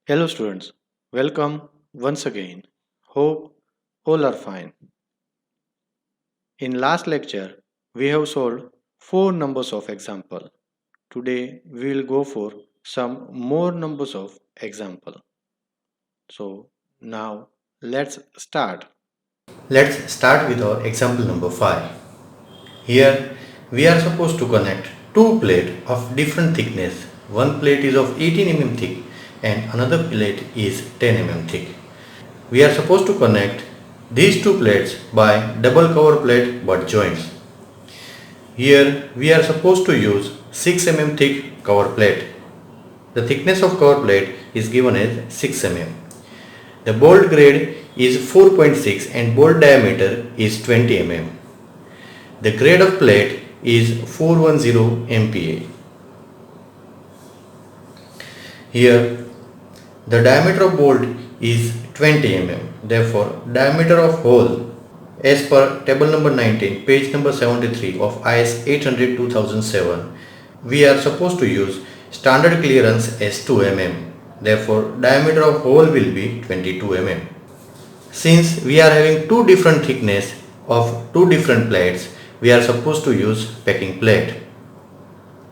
Hello students, welcome once again. Hope all are fine. In last lecture, we have solved 4 numbers of example. Today we will go for some more numbers of example. So now let's start. Let's start with our example number 5. Here we are supposed to connect two plates of different thickness. One plate is of 18 mm thick and another plate is 10 mm thick. We are supposed to connect these two plates by double cover plate butt joints. Here we are supposed to use 6 mm thick cover plate. The thickness of cover plate is given as 6 mm. The bolt grade is 4.6 and bolt diameter is 20 mm. The grade of plate is 410 MPa. Here the diameter of bolt is 20 mm. Therefore diameter of hole as per table number 19 page number 73 of IS 800-2007 we are supposed to use standard clearance as 2 mm. Therefore diameter of hole will be 22 mm. Since we are having two different thickness of two different plates, we are supposed to use packing plate.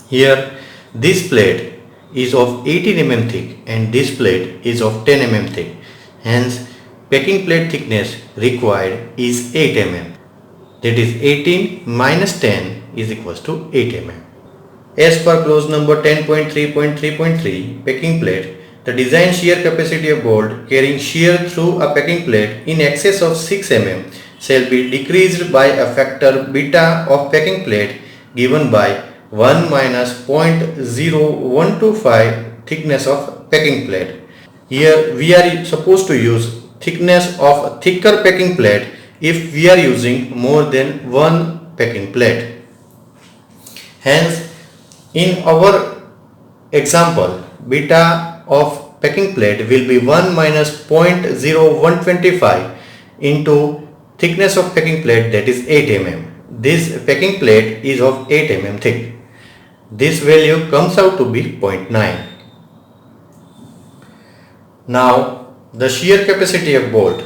Here this plate is of 18 mm thick and this plate is of 10 mm thick. Hence packing plate thickness required is 8 mm. That is 18 minus 10 is equals to 8 mm. As per clause number 10.3.3.3 packing plate, the design shear capacity of bolt carrying shear through a packing plate in excess of 6 mm shall be decreased by a factor beta of packing plate given by 1 minus 0.0125 thickness of packing plate. Here we are supposed to use thickness of thicker packing plate if we are using more than one packing plate. Hence in our example, beta of packing plate will be 1 minus 0.0125 into thickness of packing plate, that is 8 mm. This packing plate is of 8 mm thick. This value comes out to be 0.9. Now the shear capacity of bolt.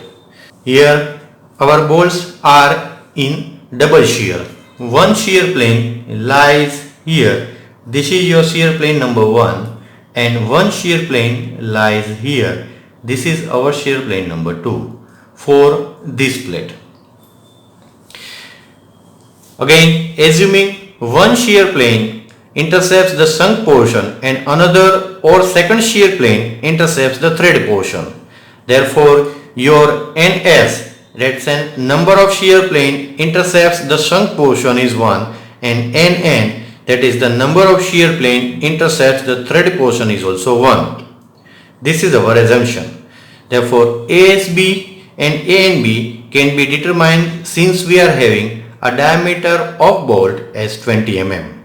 Here our bolts are in double shear. One shear plane lies here. This is your shear plane number 1 and one shear plane lies here. This is our shear plane number 2 for this plate. Again, assuming one shear plane intercepts the sunk portion and another or second shear plane intercepts the thread portion. Therefore, your NS, that's a number of shear plane intercepts the sunk portion, is 1 and NN, that is the number of shear plane intercepts the thread portion, is also 1. This is our assumption. Therefore, ASB and ANB can be determined since we are having a diameter of bolt as 20 mm.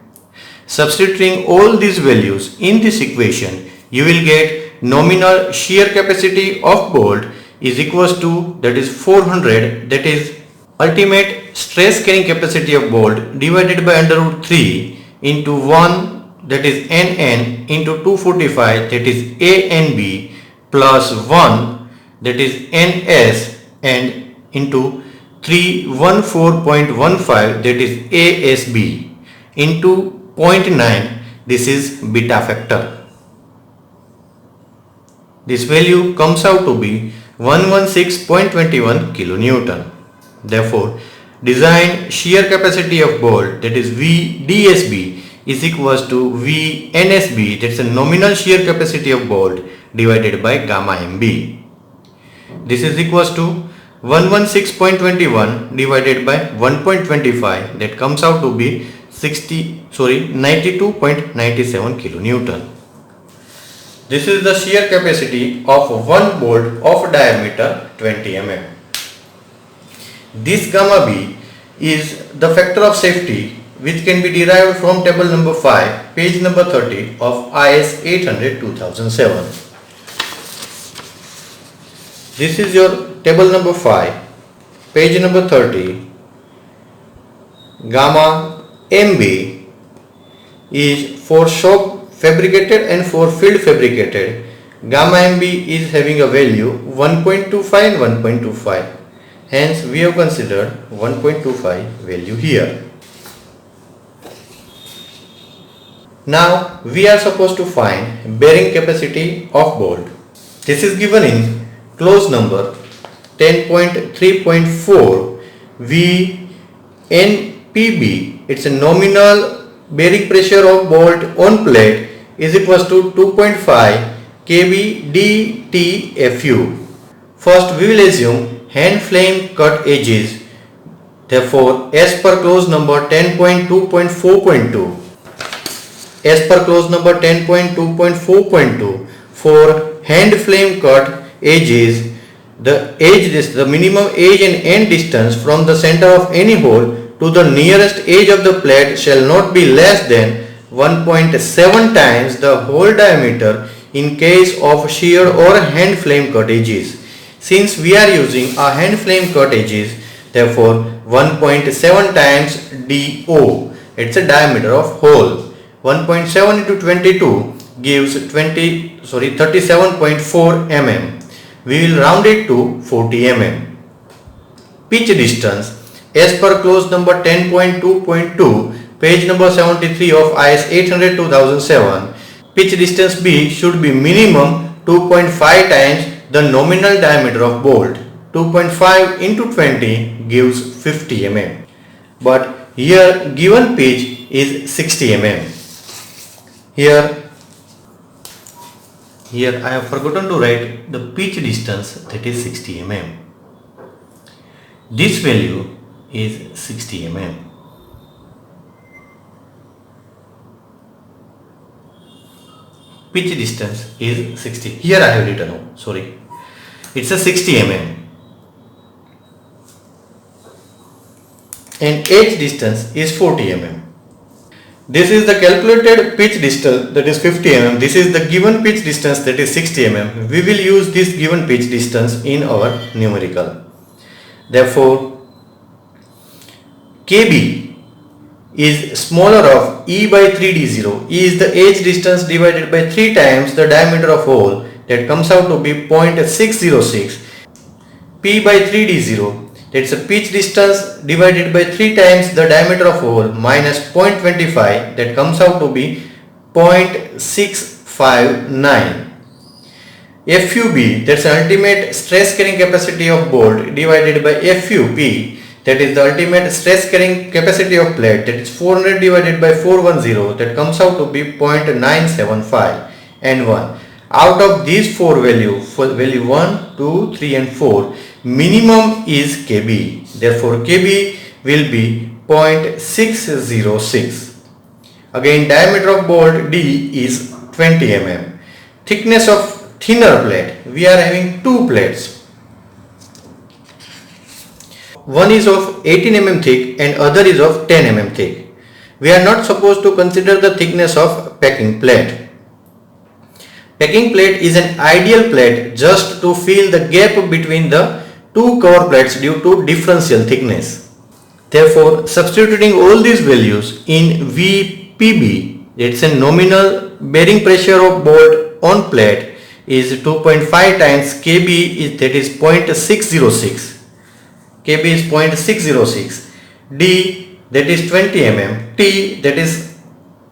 Substituting all these values in this equation, you will get nominal shear capacity of bolt is equals to, that is 400, that is ultimate stress carrying capacity of bolt divided by under root 3 into 1, that is NN, into 245, that is ANB, plus 1, that is NS, and into 314.15, that is ASB, into 0.9, this is beta factor. This value comes out to be 116.21 kilonewton. Therefore, design shear capacity of bolt, that is VDSB, is equals to VNSB, that's a nominal shear capacity of bolt, divided by gamma MB. This is equals to 116.21 divided by 1.25, that comes out to be 92.97 kilonewton. This is the shear capacity of one bolt of diameter 20 mm. This gamma B is the factor of safety which can be derived from table number 5, page number 30 of IS 800-2007. This is your table number 5, page number 30. Gamma MB is for shop fabricated and for field fabricated. gamma MB is having a value 1.25 and 1.25. Hence we have considered 1.25 value here. Now we are supposed to find bearing capacity of bolt. This is given in clause number 10.3.4 VNPB. It's a nominal bearing pressure of bolt on plate is equals to 2.5 kb dtfu. First we will assume hand flame cut edges. Therefore, as per clause number 10.2.4.2, for hand flame cut edges, the minimum edge and end distance from the center of any hole to the nearest edge of the plate shall not be less than 1.7 times the hole diameter in case of shear or hand flame cut edges. Since we are using a hand flame cut edges, therefore 1.7 times DO, it's a diameter of hole. 1.7 into 22 gives 37.4 mm. We will round it to 40 mm. Pitch distance as per clause number 10.2.2, page number 73 of IS 800-2007, pitch distance B should be minimum 2.5 times the nominal diameter of bolt. 2.5 into 20 gives 50 mm. But here given pitch is 60 mm. Here I have forgotten to write the pitch distance, that is 60 mm. This value is 60 mm. Pitch distance is 60. Here I have written, it's a 60 mm. And edge distance is 40 mm. This is the calculated pitch distance, that is 50 mm. This is the given pitch distance, that is 60 mm. We will use this given pitch distance in our numerical. Therefore, KB is smaller of E by 3D0. E is the edge distance divided by 3 times the diameter of hole, that comes out to be 0.606. P by 3D0, that's a pitch distance divided by 3 times the diameter of hole minus 0.25, that comes out to be 0.659. FUB, that's ultimate stress carrying capacity of bolt, divided by FUP, that is the ultimate stress carrying capacity of plate, that is 400 divided by 410, that comes out to be 0.975 and 1. Out of these four values, for value 1, 2, 3 and 4, minimum is KB. Therefore, KB will be 0.606. Again, diameter of bolt D is 20 mm. Thickness of thinner plate, we are having two plates. One is of 18 mm thick and other is of 10 mm thick. We are not supposed to consider the thickness of packing plate. Packing plate is an ideal plate just to fill the gap between the two cover plates due to differential thickness. Therefore, substituting all these values in VPB, it's a nominal bearing pressure of bolt on plate, is 2.5 times KB, that is 0.606. KB is 0.606. D, that is 20 mm. T, that is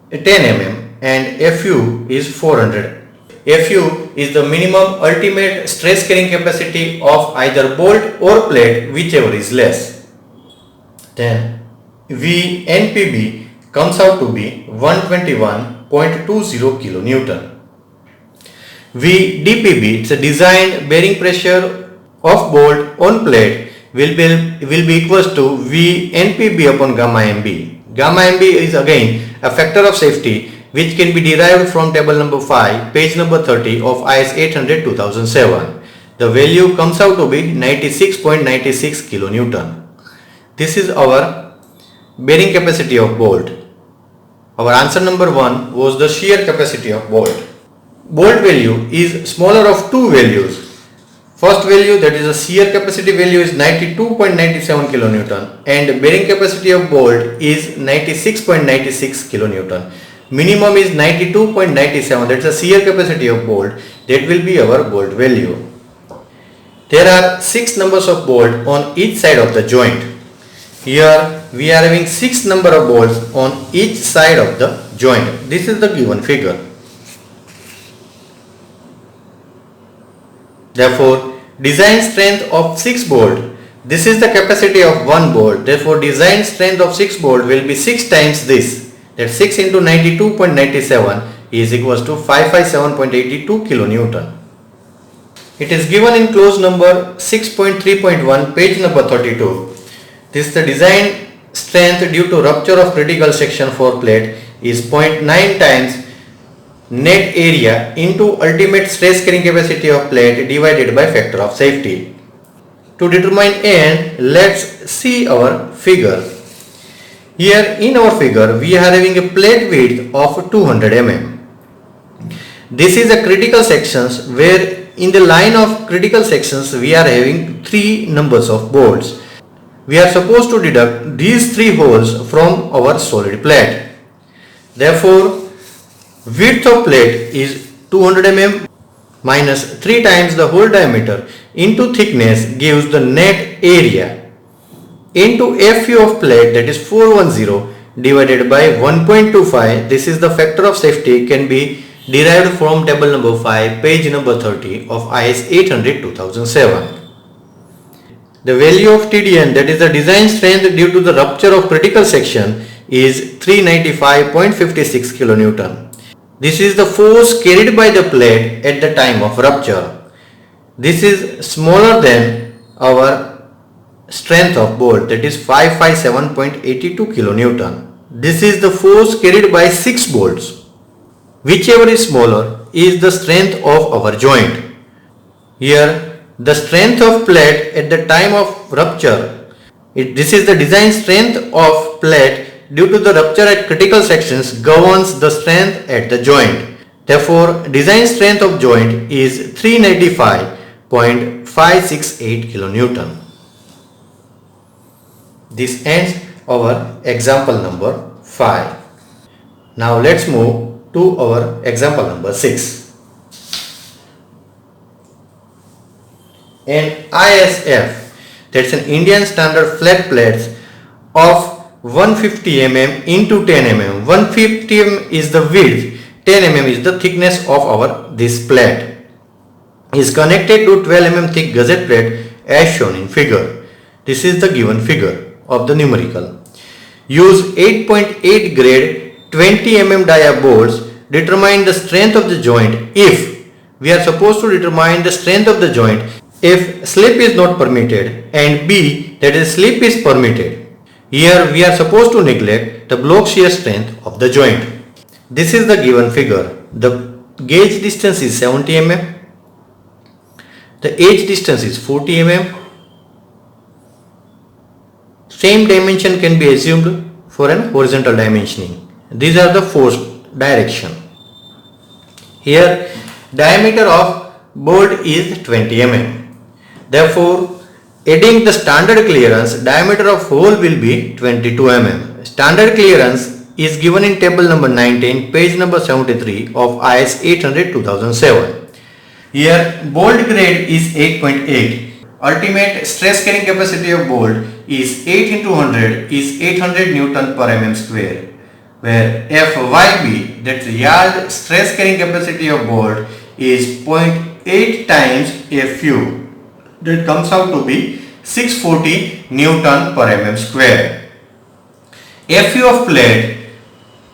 10 mm. And FU is 400. FU is the minimum ultimate stress carrying capacity of either bolt or plate, whichever is less. Then VNPB comes out to be 121.20 kilonewton. VDPB, it's a designed bearing pressure of bolt on plate, will be equals to VNPB upon gamma MB. Gamma MB is again a factor of safety which can be derived from table number 5, page number 30 of IS 800-2007. The value comes out to be 96.96 kilonewton. This is our bearing capacity of bolt. Our answer number 1 was the shear capacity of bolt. Bolt value is smaller of two values. First value, that is the shear capacity value, is 92.97 kilonewton and bearing capacity of bolt is 96.96 kilonewton. minimum is 92.97, that's the shear capacity of bolt, that will be our bolt value. There are 6 numbers of bolt on each side of the joint. Here we are having 6 number of bolts on each side of the joint. This is the given figure. Therefore, design strength of 6 bolt, this is the capacity of 1 bolt. Therefore, design strength of 6 bolt will be 6 times this. That 6 into 92.97 is equals to 557.82 kilonewton. It is given in clause number 6.3.1, page number 32. This the design strength due to rupture of critical section for plate is 0.9 times net area into ultimate stress carrying capacity of plate divided by factor of safety. To determine N, let's see our figure. Here in our figure we are having a plate width of 200 mm. This is a critical sections where in the line of critical sections we are having 3 numbers of bolts. We are supposed to deduct these 3 holes from our solid plate. Therefore, width of plate is 200 mm minus 3 times the whole diameter into thickness gives the net area into Fu of plate, that is 410 divided by 1.25. This is the factor of safety, can be derived from table number 5, page number 30 of IS 800-2007. The value of TDN, that is the design strength due to the rupture of critical section, is 395.56 kilonewton. This is the force carried by the plate at the time of rupture. This is smaller than our strength of bolt, that is 557.82 kilonewton. This is the force carried by 6 bolts. Whichever is smaller is the strength of our joint. Here the strength of plate at the time of rupture, this is the design strength of plate due to the rupture at critical sections governs the strength at the joint. Therefore, design strength of joint is 395.568 kilonewton. This ends our example number 5. Now let's move to our example number 6. An ISF, that's an Indian standard flat plates of 150 mm into 10 mm. 150 mm is the width, 10 mm is the thickness of our this plate. Is connected to 12 mm thick gusset plate as shown in figure. This is the given figure of the numerical. Use 8.8 grade 20 mm dia bolts. Determine the strength of the joint if we are supposed to determine the strength of the joint if slip is not permitted and B, that is slip is permitted. Here we are supposed to neglect the block shear strength of the joint. This is the given figure. The gauge distance is 70 mm. The edge distance is 40 mm. Same dimension can be assumed for an horizontal dimensioning. These are the force direction. Here diameter of bolt is 20 mm. Therefore, adding the standard clearance, diameter of hole will be 22 mm. Standard clearance is given in table number 19, page number 73 of IS 800-2007. Here bolt grade is 8.8. Ultimate stress carrying capacity of bolt is 8 into 100 is 800 Newton per mm square, where FYB, that's yard stress carrying capacity of bolt, is 0.8 times Fu. That comes out to be 640 Newton per mm square. Fu of plate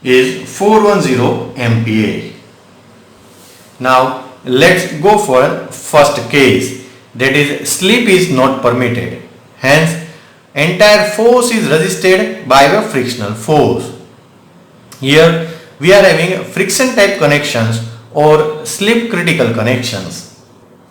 is 410 MPa. Now let's go for first case, that is slip is not permitted. Hence entire force is resisted by a frictional force. Here we are having friction type connections or slip critical connections.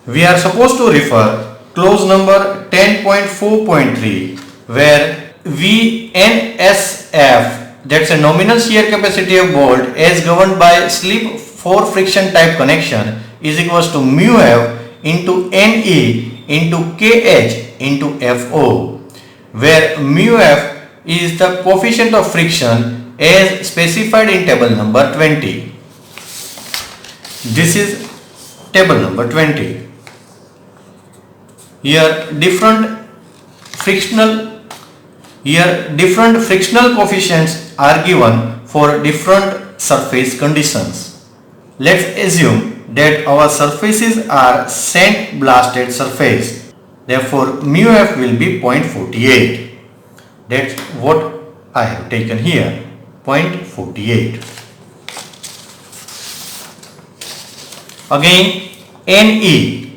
We are supposed to refer clause number 10.4.3 where VNSF, that's a nominal shear capacity of bolt as governed by slip for friction type connection, is equals to mu F into NE into KH into FO, where mu F is the coefficient of friction as specified in table number 20. This is table number 20. Here different frictional coefficients are given for different surface conditions. Let's assume that our surfaces are sand blasted surface. Therefore, mu f will be 0.48. That's what I have taken here, 0.48. Again, Ne.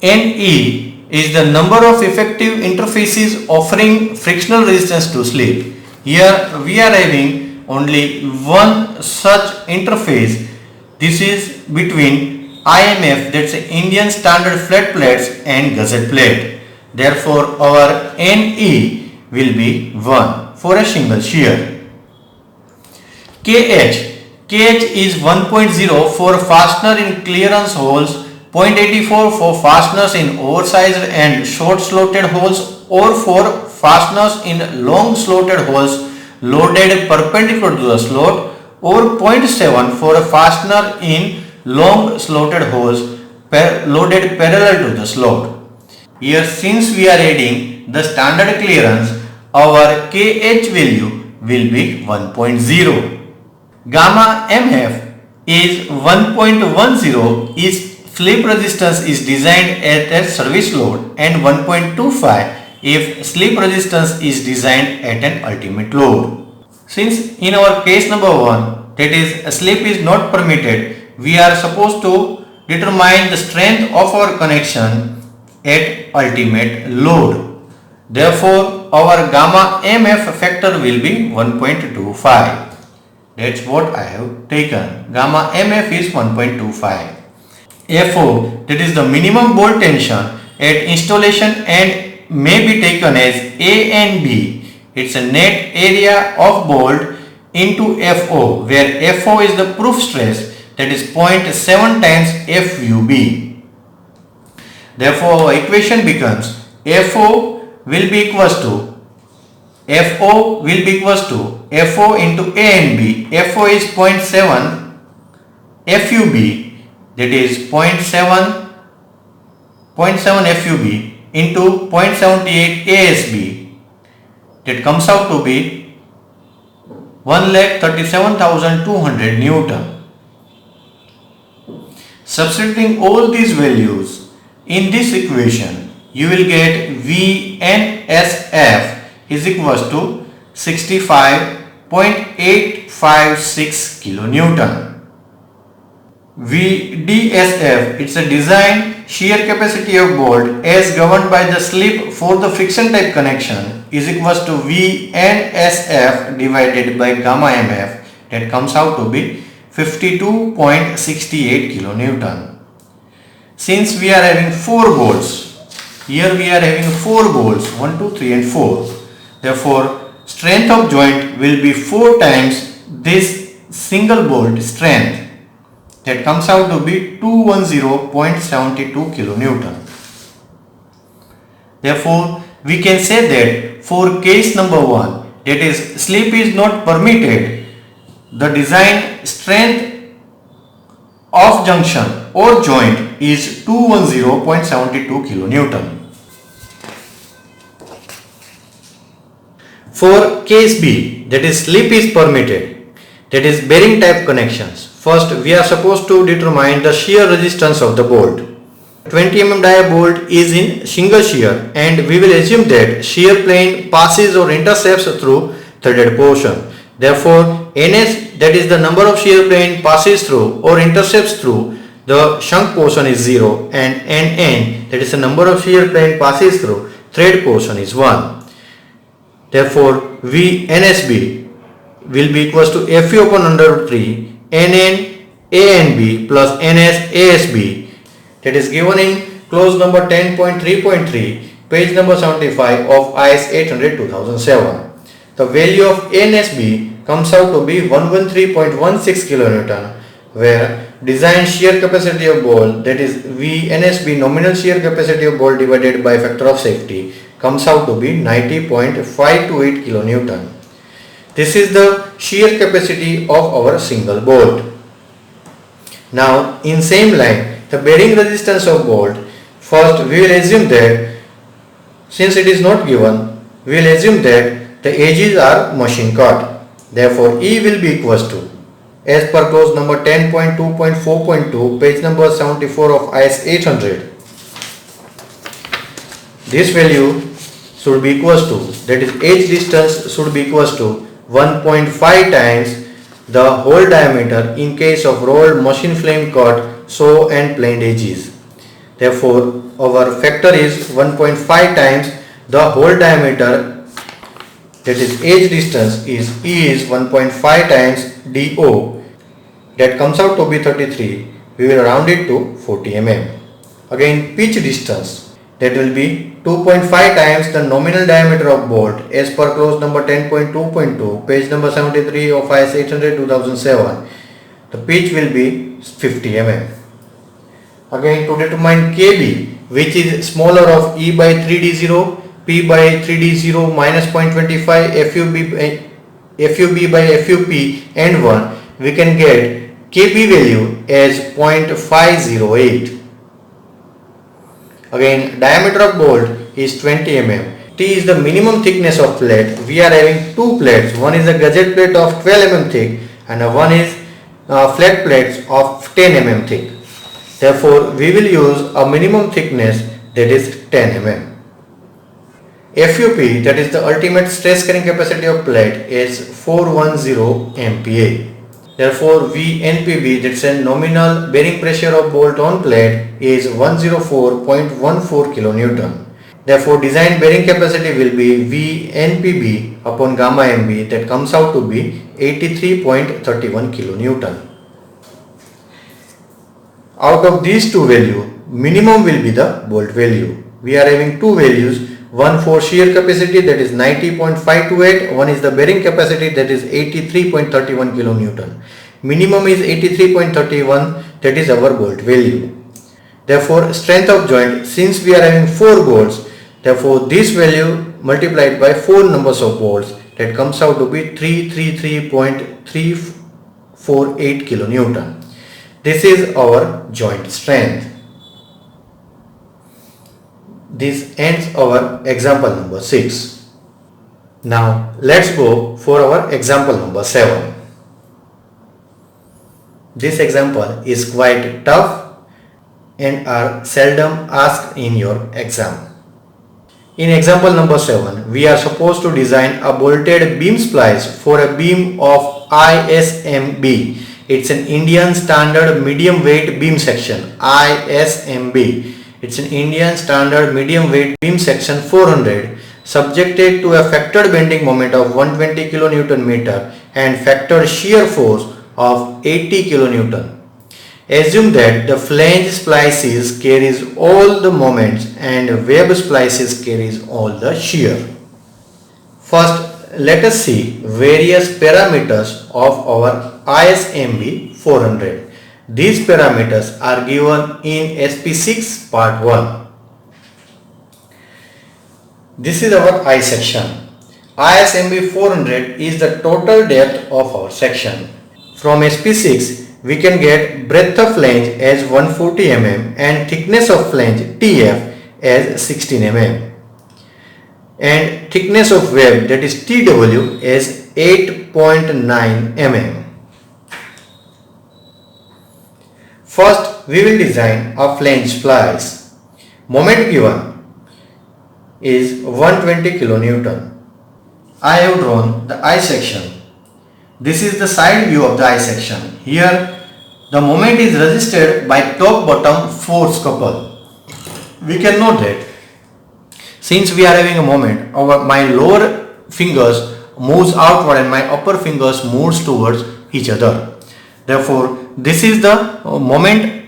Ne is the number of effective interfaces offering frictional resistance to slip. Here we are having only one such interface. This is between IMF, that's Indian Standard Flat Plates, and Gusset Plate. Therefore, our Ne will be 1 for a single shear. KH is 1.0 for fastener in clearance holes, 0.84 for fasteners in oversized and short slotted holes, or for fasteners in long slotted holes loaded perpendicular to the slot, or 0.7 for a fastener in long slotted holes loaded parallel to the slot. Here, since we are adding the standard clearance, our KH value will be 1.0. Gamma MF is 1.10 is slip resistance is designed at a service load, and 1.25 if slip resistance is designed at an ultimate load. Since in our case number 1, that is slip is not permitted, we are supposed to determine the strength of our connection at ultimate load. Therefore, our gamma MF factor will be 1.25. That's what I have taken. Gamma MF is 1.25. FO, that is the minimum bolt tension at installation, and may be taken as A and B. It's a net area of bolt into FO, where FO is the proof stress, that is 0.7 times FUB. Therefore, our equation becomes FO will be equals to FO into A and B. FO is 0.7, FUB, that is 0.7 FUB into 0.78 ASB. That comes out to be 1,37,200 Newton. Substituting all these values in this equation, you will get VNSF is equals to 65.856 kilonewton. VDSF, it's a design shear capacity of bolt as governed by the slip for the friction type connection, is equals to VNSF divided by gamma MF. That comes out to be 52.68 kilonewton. Since we are having 4 bolts, here we are having 4 bolts, 1, 2, 3 and 4. Therefore, strength of joint will be 4 times this single bolt strength. That comes out to be 210.72 kilonewton. Therefore, we can say that for case number 1, that is slip is not permitted, the design strength of junction or joint is 210.72 kilonewton. For case B, that is slip is permitted, that is bearing type connections. First, we are supposed to determine the shear resistance of the bolt. 20 mm dia bolt is in single shear, and we will assume that shear plane passes or intercepts through threaded portion. Therefore, NS, that is the number of shear plane passes through or intercepts through the shunt portion, is 0, and NN, that is the number of shear plane passes through thread portion, is 1. Therefore, VNSB will be equals to FU upon under root 3 NN ANB plus NS ASB, that is given in clause number 10.3.3, page number 75 of IS 800/2007. The value of NSB comes out to be 113.16 kilonewton, where design shear capacity of bolt, that is VNSB nominal shear capacity of bolt divided by factor of safety, comes out to be 90.528 kilonewton. This is the shear capacity of our single bolt. Now in same line, the bearing resistance of bolt, first we will assume that, since it is not given, we will assume that the edges are machine cut. Therefore E will be equals to, as per clause number 10.2.4.2, page number 74 of IS 800, this value should be equals to, that is edge distance should be equals to 1.5 times the hole diameter in case of rolled machine flame cut saw and planed edges. Therefore our factor is 1.5 times the hole diameter, that is edge distance, is E is 1.5 times DO, that comes out to be 33. We will round it to 40 mm. Again pitch distance, that will be 2.5 times the nominal diameter of bolt as per clause number 10.2.2, page number 73 of IS 800 2007. The pitch will be 50 mm. Again to determine KB, which is smaller of E by 3D0, P by 3D0 minus 0.25, FUB by FUP and 1, we can get KB value as 0.508. Again diameter of bolt is 20 mm. T is the minimum thickness of plate. We are having two plates. One is a gusset plate of 12 mm thick and one is flat plates of 10 mm thick. Therefore we will use a minimum thickness, that is 10 mm. FUP, that is the ultimate stress carrying capacity of plate, is 410 MPa. Therefore VNPB, that's a nominal bearing pressure of bolt on plate, is 104.14 kN. Therefore design bearing capacity will be VNPB upon gamma MB, that comes out to be 83.31 kN. Out of these two values, minimum will be the bolt value. We are having two values, one for shear capacity, that is 90.528, one is the bearing capacity, that is 83.31 kN. Minimum is 83.31, that is our bolt value. Therefore strength of joint, since we are having 4 bolts, therefore this value multiplied by 4 numbers of bolts, that comes out to be 333.348 kN. This is our joint strength. This ends our example number 6. Now let's go for our example number 7. This example is quite tough and are seldom asked in your exam. In example number 7, we are supposed to design a bolted beam splice for a beam of ISMB. It's an Indian Standard Medium Weight Beam Section, ISMB. It's an Indian Standard Medium Weight Beam Section 400, subjected to a factored bending moment of 120 kN and factored shear force of 80 kN. Assume that the flange splices carries all the moments and web splices carries all the shear. First, let us see various parameters of our ISMB 400. These parameters are given in SP6 part 1. This is our I section. ISMB 400 is the total depth of our section. From SP6 we can get breadth of flange as 140 mm and thickness of flange TF as 16 mm and thickness of web, that is TW, as 8.9 mm. First, we will design a flange splice. Moment given is 120 kN. I have drawn the I section. This is the side view of the I section. Here, the moment is resisted by top-bottom force couple. We can note that since we are having a moment, my lower fingers moves outward and my upper fingers moves towards each other. Therefore, this is the moment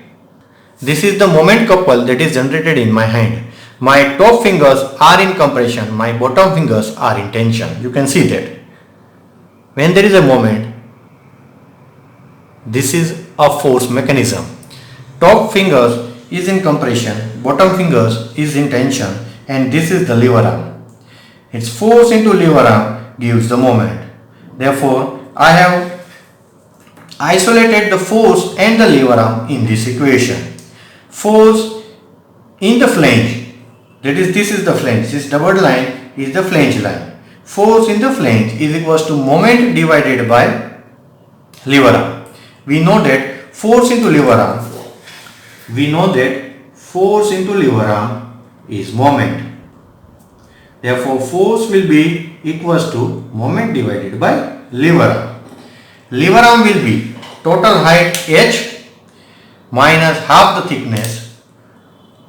couple that is generated in my hand. My top fingers are in compression, my bottom fingers are in tension. You can see that. When there is a moment, this is a force mechanism. Top fingers is in compression, bottom fingers is in tension, and this is the lever arm. Its force into lever arm gives the moment. Therefore, I have isolated the force and the lever arm in this equation. Force in the flange, that is, this is the flange, this dotted line is the flange line. Force in the flange is equals to moment divided by lever arm. We know that force into lever arm, is moment. Therefore, force will be equals to moment divided by lever arm. Lever arm will be total height h minus half the thickness,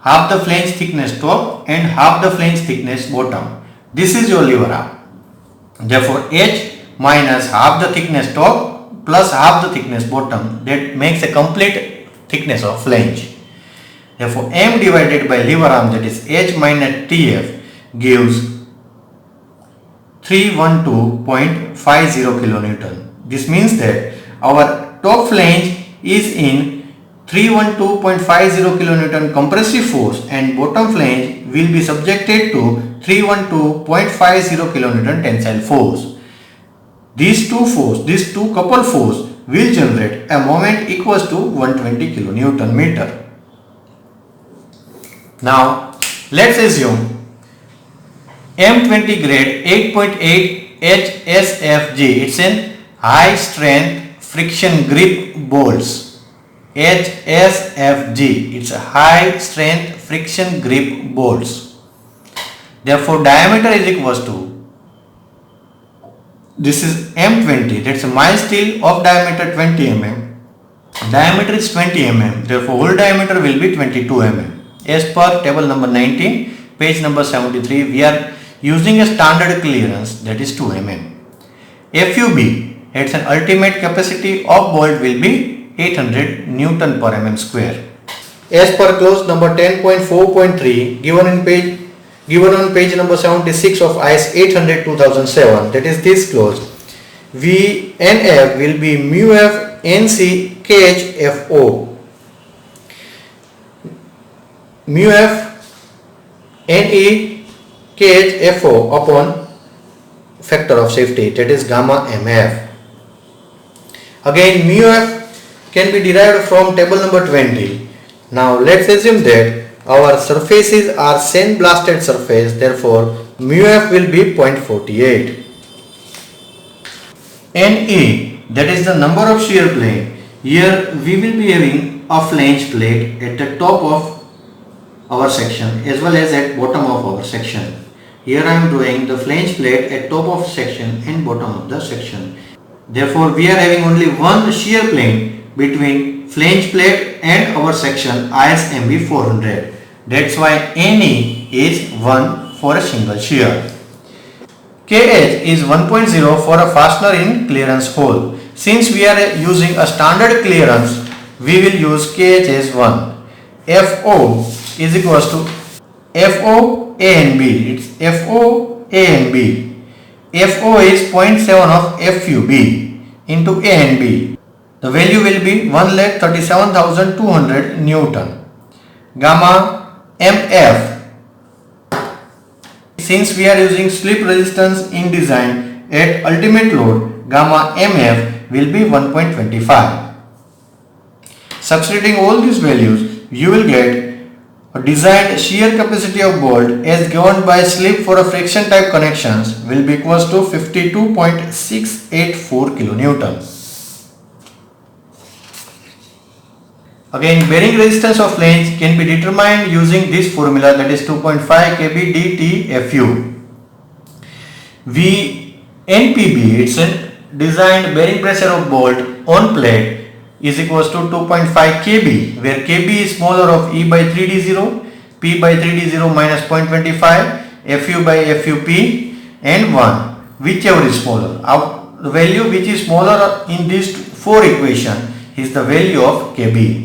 half the flange thickness top and half the flange thickness bottom. This is your lever arm. Therefore, h minus half the thickness top plus half the thickness bottom, that makes a complete thickness of flange. Therefore, m divided by lever arm, that is h minus tf, gives 312.50 kilonewton. This means that our top flange is in 312.50 kilonewton compressive force and bottom flange will be subjected to 312.50 kilonewton tensile force. These two coupled force will generate a moment equals to 120 kilonewton meter. Now, let's assume M20 grade 8.8 HSFG. It's an high strength friction grip bolts. HSFG. It's a high strength friction grip bolts. Therefore, diameter is equals to, this is M20. That's a mild steel of diameter 20 mm. Diameter is 20 mm. Therefore, whole diameter will be 22 mm. As per table number 19, page number 73, we are using a standard clearance, that is 2 mm. FUB, its an ultimate capacity of bolt will be 800 Newton per mm square. As per clause number 10.4.3 given on page number 76 of IS 800/2007, that is this clause, VNF will be mu F NC KHFO. Mu F NE KHFO upon factor of safety, that is gamma MF. Again, mu F can be derived from table number 20. Now let's assume that our surfaces are sandblasted surface, therefore mu F will be 0.48. NE, that is the number of shear plane. Here we will be having a flange plate at the top of our section as well as at bottom of our section. Here I am drawing the flange plate at top of section and bottom of the section. Therefore, we are having only one shear plane between flange plate and our section ISMB 400. That's why NE is 1 for a single shear. KH is 1.0 for a fastener in clearance hole. Since we are using a standard clearance, we will use KH as 1. FO is equals to FO A and B. It's FO A and B. FO is 0.7 of FUB into A and B. The value will be 1,37,200 Newton. Gamma MF. Since we are using slip resistance in design at ultimate load, gamma MF will be 1.25. Substituting all these values, you will get a designed shear capacity of bolt as given by slip for a friction type connections will be equals to 52.684 kilonewton. Again, bearing resistance of flange can be determined using this formula, that is 2.5 kb dtFu. VNPB, it's a designed bearing pressure of bolt on plate, is equals to 2.5 kb, where kb is smaller of E by 3d0, P by 3d0 minus 0.25, Fu by FUP and 1, whichever is smaller. The value which is smaller in these four equation is the value of kb.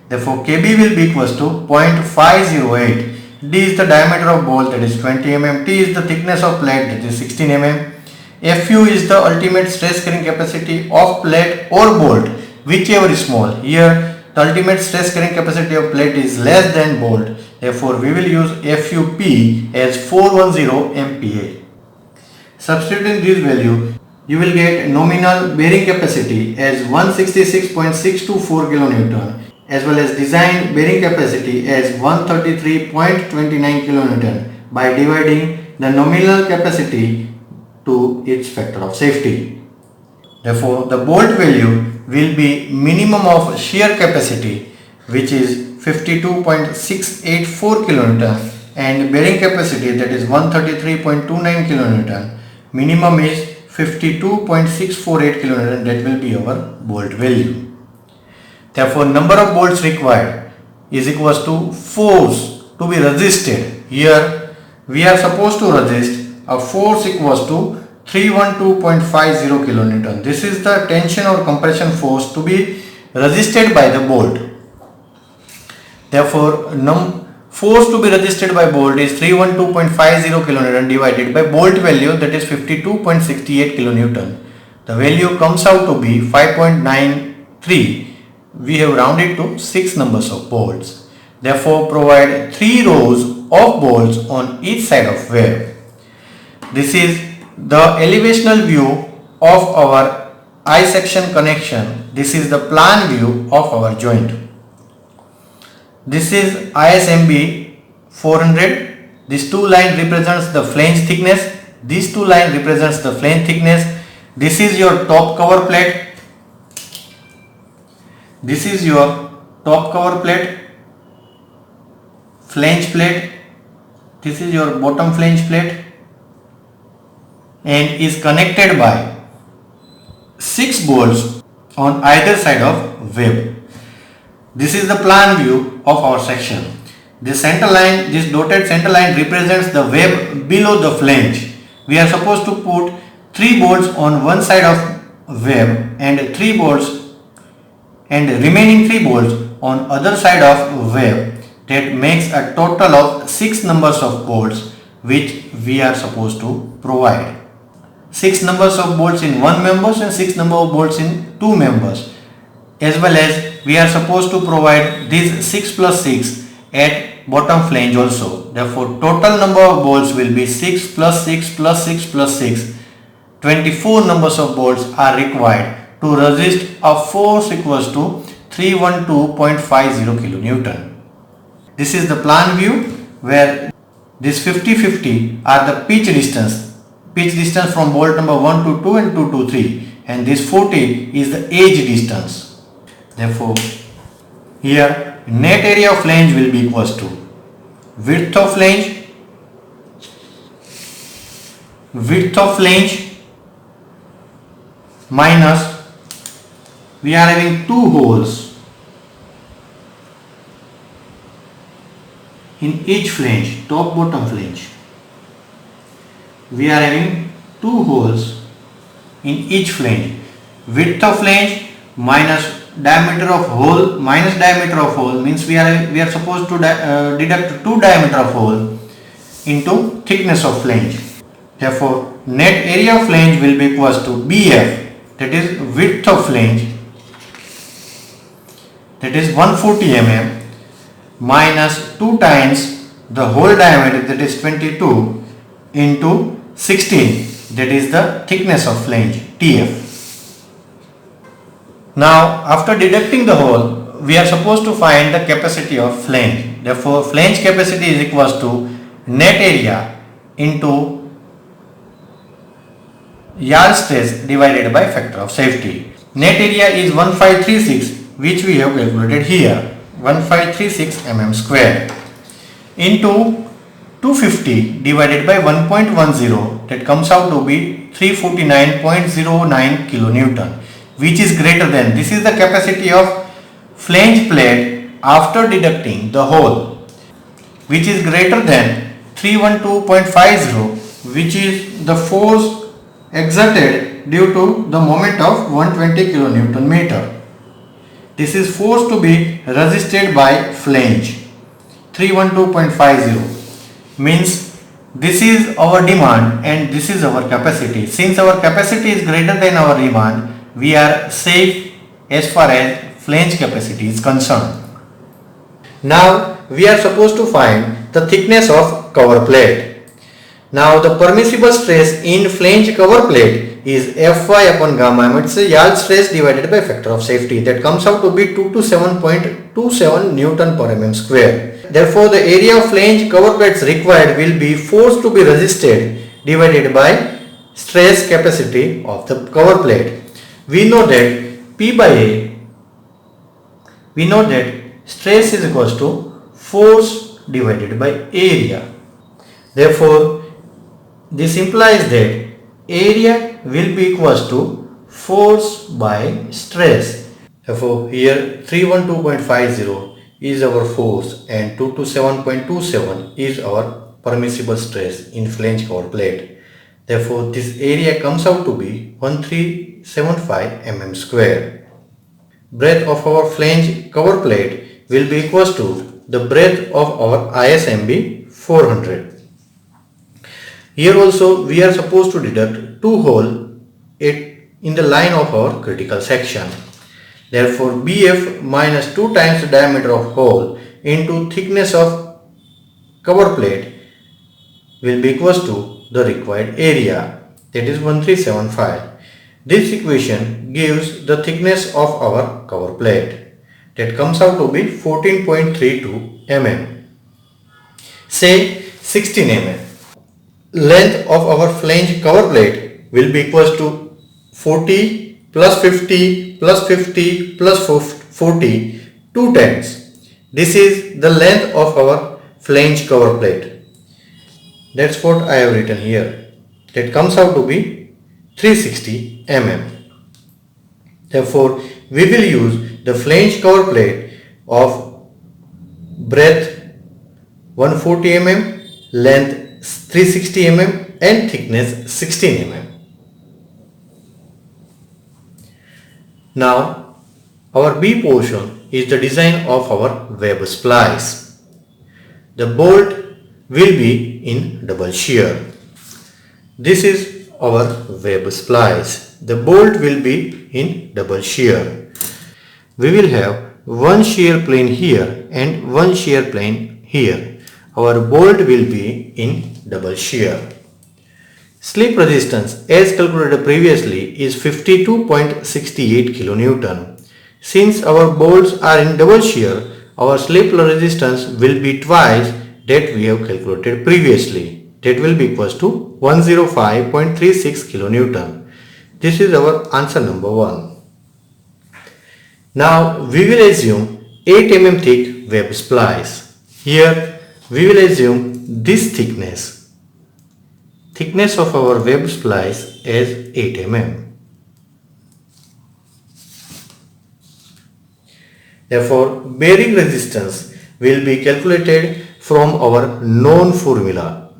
Therefore, kb will be equals to 0.508. D is the diameter of bolt, that is 20 mm. T is the thickness of plate, that is 16 mm. Fu is the ultimate stress carrying capacity of plate or bolt, whichever is small. Here the ultimate stress carrying capacity of plate is less than bolt. Therefore, we will use FUP as 410 MPa. Substituting this value, you will get nominal bearing capacity as 166.624 kN as well as design bearing capacity as 133.29 kN by dividing the nominal capacity to its factor of safety. Therefore, the bolt value will be minimum of shear capacity, which is 52.684 kN, and bearing capacity, that is 133.29 kN. Minimum is 52.648 kN. That will be our bolt value. Therefore, number of bolts required is equals to force to be resisted. Here we are supposed to resist a force equals to 312.50 kN. This is the tension or compression force to be resisted by the bolt. Therefore, force to be resisted by bolt is 312.50 kN divided by bolt value, that is 52.68 kN. The value comes out to be 5.93. We have rounded to 6 numbers of bolts. Therefore, provide 3 rows of bolts on each side of web. This is the elevational view of our I-section connection. This is the plan view of our joint. This is ISMB 400. This 2 line represents the flange thickness. These 2 line represents the flange thickness. This is your top cover plate. This is your top cover plate, flange plate. This is your bottom flange plate and is connected by 6 bolts on either side of web. This is the plan view of our section. This center line, this dotted center line represents the web below the flange. We are supposed to put 3 bolts on one side of web and 3 bolts and remaining 3 bolts on other side of web. That makes a total of 6 numbers of bolts which we are supposed to provide. 6 numbers of bolts in one members and 6 number of bolts in 2 members, as well as we are supposed to provide these 6 plus 6 at bottom flange also. Therefore, total number of bolts will be 6 plus 6 plus 6 plus 6. 24 numbers of bolts are required to resist a force equals to 312.50 kN. This is the plan view where this 50-50 are the pitch distance from bolt number 1 to 2 and 2 to 3, and this 40 is the edge distance. Therefore, here net area of flange will be equals to width of flange minus, we are having 2 holes in each flange, top bottom flange. We are having 2 holes in each flange. Width of flange minus diameter of hole means we are supposed to deduct 2 diameter of hole into thickness of flange. Therefore, net area of flange will be equals to BF, that is width of flange, that is 140 mm, minus 2 times the hole diameter, that is 22, into 16, that is the thickness of flange, TF. Now, after deducting the hole, we are supposed to find the capacity of flange. Therefore, flange capacity is equals to net area into yard stress divided by factor of safety. Net area is 1536, which we have calculated here, 1536 mm square, into 250 divided by 1.10, that comes out to be 349.09 kilonewton, which is greater than, this is the capacity of flange plate after deducting the hole, which is greater than 312.50, which is the force exerted due to the moment of 120 kilonewton meter. This is force to be resisted by flange, 312.50, means this is our demand and this is our capacity. Since our capacity is greater than our demand, we are safe as far as flange capacity is concerned. Now we are supposed to find the thickness of cover plate. Now the permissible stress in flange cover plate is Fy upon gamma m. It's a yield stress divided by factor of safety. That comes out to be 227.27 Newton per mm square. Therefore, the area of flange cover plates required will be force to be resisted divided by stress capacity of the cover plate. We know that P by A, we know that stress is equals to force divided by area. Therefore, this implies that area will be equals to force by stress. Therefore, here 312.50 is our force and 227.27 is our permissible stress in flange cover plate. Therefore, this area comes out to be 1375 mm square. Breadth of our flange cover plate will be equals to the breadth of our ISMB 400. Here also we are supposed to deduct two holes in the line of our critical section. Therefore, BF minus 2 times the diameter of hole into thickness of cover plate will be equals to the required area, that is 1375. This equation gives the thickness of our cover plate, that comes out to be 14.32 mm. Say 16 mm. Length of our flange cover plate will be equals to 40 plus 50 plus 50 plus 40, 2 times. This is the length of our flange cover plate. That's what I have written here. That comes out to be 360 mm. Therefore, we will use the flange cover plate of breadth 140 mm, length 360 mm and thickness 16 mm. Now, our B portion is the design of our web splice. The bolt will be in double shear. This is our web splice. The bolt will be in double shear. We will have one shear plane here and one shear plane here. Our bolt will be in double shear. Slip resistance as calculated previously is 52.68 kN. Since our bolts are in double shear, our slip resistance will be twice that we have calculated previously. That will be equals to 105.36 kN. This is our answer number 1. Now we will assume 8 mm thick web splice. Here we will assume this thickness of our web splice as 8 mm. Therefore, bearing resistance will be calculated from our known formula.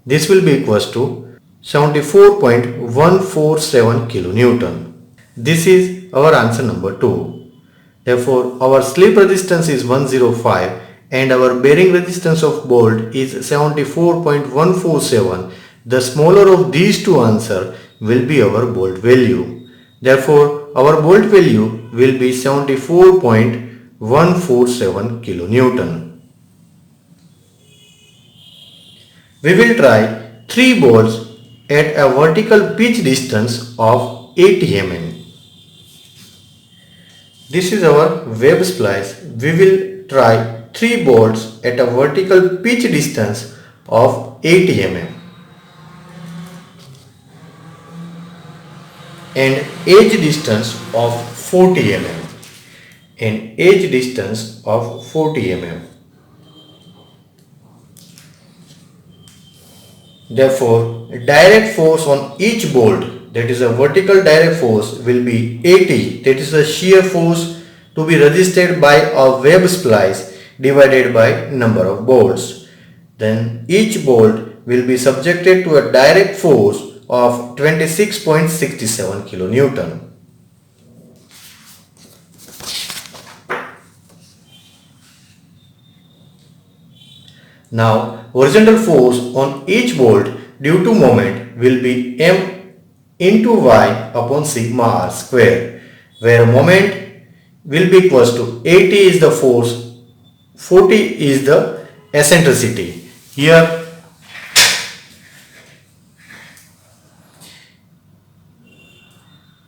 This will be equals to 74.147 kN. This is our answer number 2. Therefore, our slip resistance is 105 and our bearing resistance of bolt is 74.147. The smaller of these two answers will be our bolt value. Therefore, our bolt value will be 74.147 kN. We will try 3 bolts at a vertical pitch distance of 80 mm. This is our web splice. We will try 3 bolts at a vertical pitch distance of 80 mm and edge distance of 40 mm and edge distance of 40 mm. Therefore, direct force on each bolt, that is a vertical direct force, will be 80, that is the shear force to be resisted by a web splice divided by number of bolts. Then each bolt will be subjected to a direct force of 26.67 kN. Now, horizontal force on each bolt due to moment will be m into y upon sigma r square, where moment will be equals to 80 is the force, 40 is the eccentricity. Here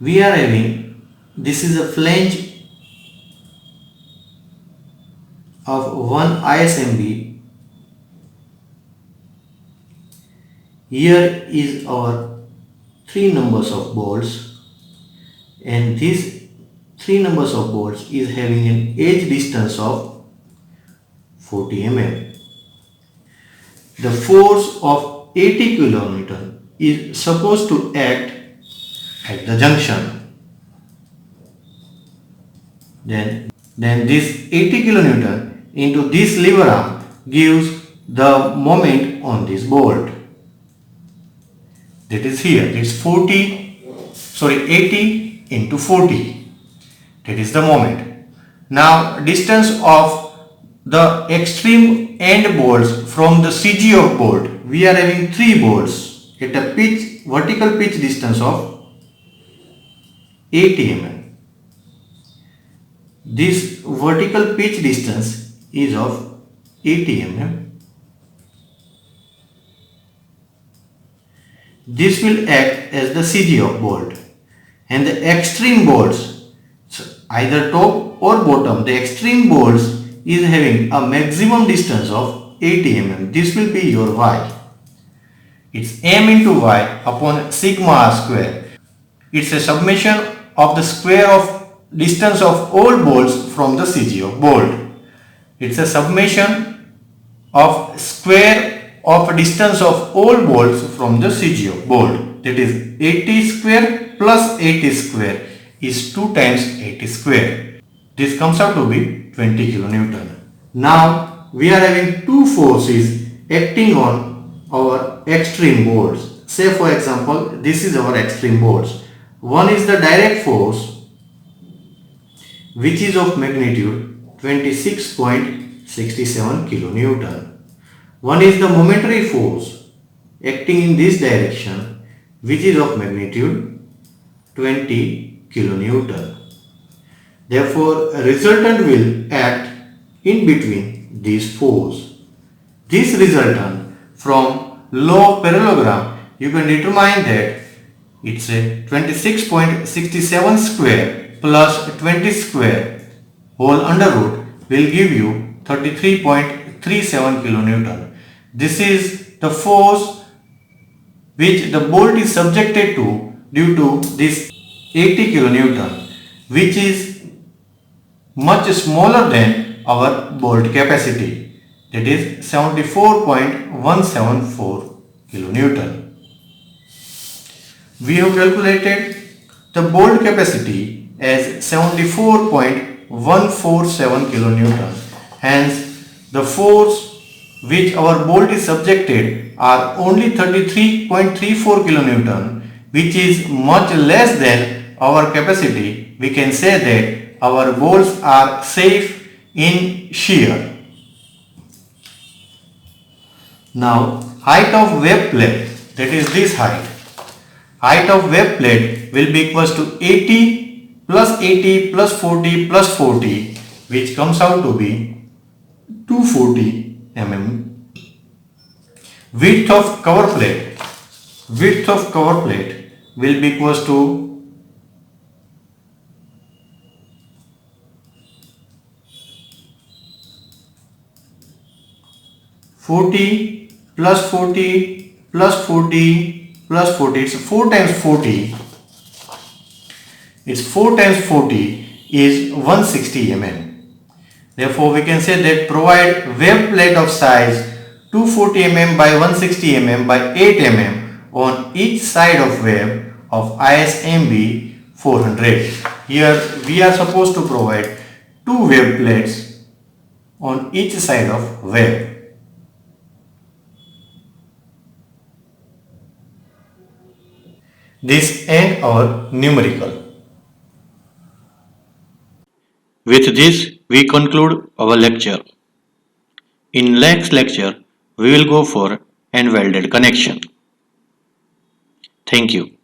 we are having, this is a flange of one ISMB. Here is our 3 numbers of bolts, and these 3 numbers of bolts is having an edge distance of 40 mm. The force of 80 kN is supposed to act at the junction. Then this 80 kN into this lever arm gives the moment on this bolt. That is here, it's 80 into 40. That is the moment. Now distance of the extreme end bolts from the CG of bolt, we are having 3 bolts at a vertical pitch distance of 80 mm. This vertical pitch distance is of 80 mm. This will act as the CG of bolt, and the extreme bolts, so either top or bottom, the extreme bolts is having a maximum distance of 80 mm. This will be your Y. It's m into y upon sigma r square. It's a summation of the square of distance of all bolts from the CG of bolt. It's a summation of square of distance of all bolts from the CG of bolt. That is 80 square plus 80 square is 2 times 80 square. This comes out to be 20 kN. Now we are having 2 forces acting on our extreme bolts. Say for example, this is our extreme bolts. One is the direct force, which is of magnitude 26.67 kN. One is the momentary force acting in this direction, which is of magnitude 20 kN. Therefore, a resultant will act in between these forces. This resultant, from law of parallelogram, you can determine that it's a 26.67 square plus 20 square whole under root will give you 33.37 kN. This is the force which the bolt is subjected to due to this 80 kN, which is much smaller than our bolt capacity, that is 74.174 kN. We have calculated the bolt capacity as 74.147 kN. Hence, the force which our bolt is subjected are only 33.34 kN, which is much less than our capacity. We can say that our bolts are safe in shear. Now, height of web plate, that is this height. Height of web plate will be equals to 80 plus 80 plus 40 plus 40, which comes out to be 240 mm. Width of cover plate will be equals to 40 plus 40 plus 40 plus 40. It's 4 times 40. It's 4 times 40 is 160 mm. Therefore, we can say that provide web plate of size 240 mm by 160 mm by 8 mm on each side of web of ISMB 400. Here we are supposed to provide 2 web plates on each side of web. This ends our numerical. With this, we conclude our lecture. In next lecture, we will go for end welded connection. Thank you.